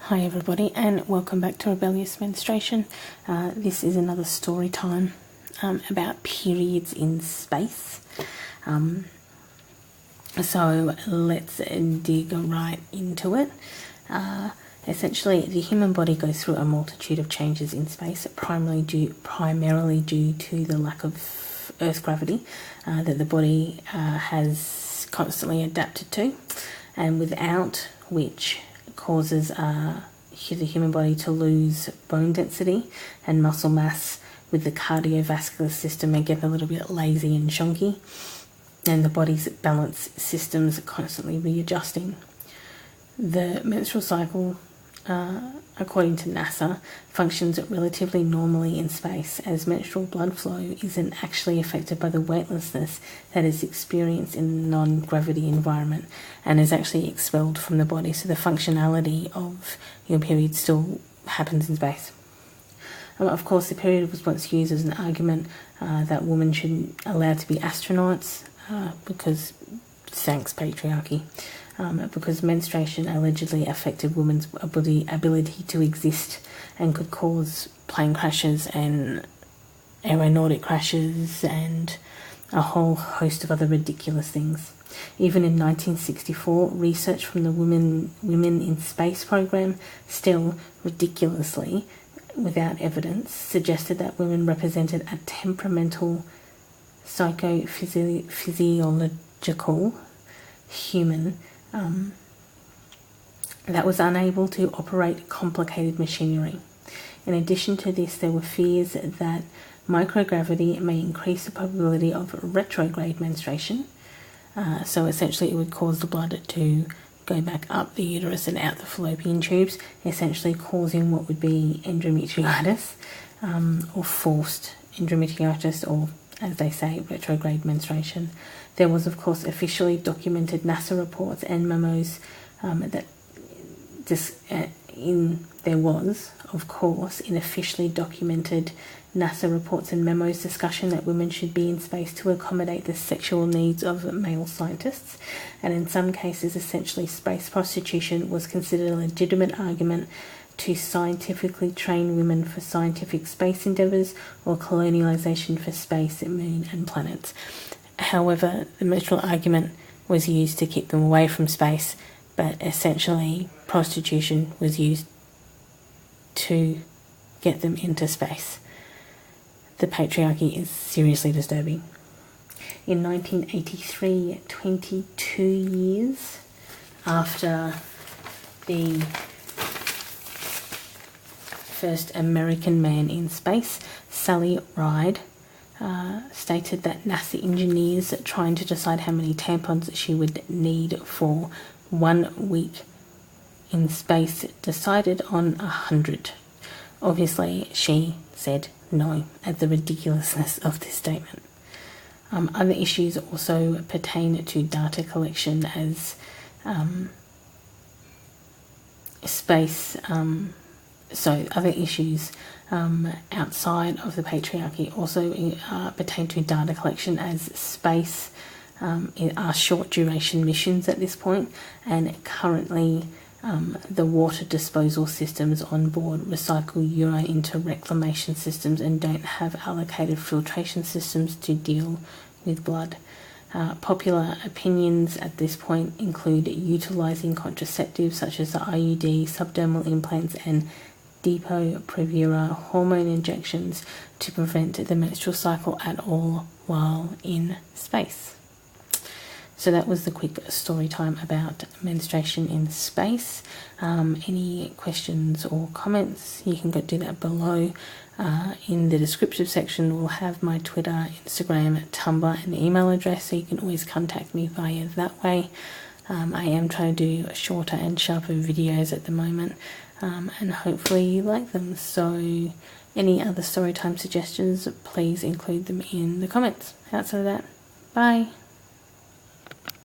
Hi everybody, and welcome back to Rebellious Menstruation. This is another story time about periods in space. So let's dig right into it. Essentially, the human body goes through a multitude of changes in space, primarily due to the lack of Earth gravity that the body has constantly adapted to, and without which causes the human body to lose bone density and muscle mass, with the cardiovascular system again a little bit lazy and chunky, and the body's balance systems constantly readjusting. The menstrual cycle, according to NASA, functions relatively normally in space, as menstrual blood flow isn't actually affected by the weightlessness that is experienced in a non-gravity environment and is actually expelled from the body. So the functionality of your period still happens in space. Of course, the period was once used as an argument that women should be allowed to be astronauts because, thanks patriarchy, because menstruation allegedly affected women's ability to exist and could cause plane crashes and aeronautic crashes and a whole host of other ridiculous things. Even in 1964, research from the Women in Space program, still ridiculously without evidence, suggested that women represented a temperamental, psychophysiological human that was unable to operate complicated machinery. In addition to this, there were fears that microgravity may increase the probability of retrograde menstruation. So essentially it would cause the blood to go back up the uterus and out the fallopian tubes, essentially causing what would be endometritis, or forced endometritis, or as they say, retrograde menstruation. There was, of course, officially documented NASA reports and memos in officially documented NASA reports and memos discussion that women should be in space to accommodate the sexual needs of male scientists, and in some cases, essentially, space prostitution was considered a legitimate argument to scientifically train women for scientific space endeavours or colonialisation for space, moon and planets. However, the menstrual argument was used to keep them away from space, but essentially prostitution was used to get them into space. The patriarchy is seriously disturbing. In 1983, 22 years after the first American man in space, Sally Ride, stated that NASA engineers trying to decide how many tampons she would need for 1 week in space decided on 100. Obviously, she said no at the ridiculousness of this statement. Other issues also pertain to data collection, as other issues outside of the patriarchy also pertain to data collection, as space are short duration missions at this point, and currently the water disposal systems on board recycle urine into reclamation systems and don't have allocated filtration systems to deal with blood. Popular opinions at this point include utilising contraceptives such as the IUD, subdermal implants and Depo-Provera hormone injections to prevent the menstrual cycle at all while in space. So that was the quick story time about menstruation in space. Any questions or comments, you can go do that below. In the description section, we'll have my Twitter, Instagram, Tumblr and email address, so you can always contact me via that way. I am trying to do shorter and sharper videos at the moment, and hopefully you like them. So any other storytime suggestions, please include them in the comments. Outside of that, bye.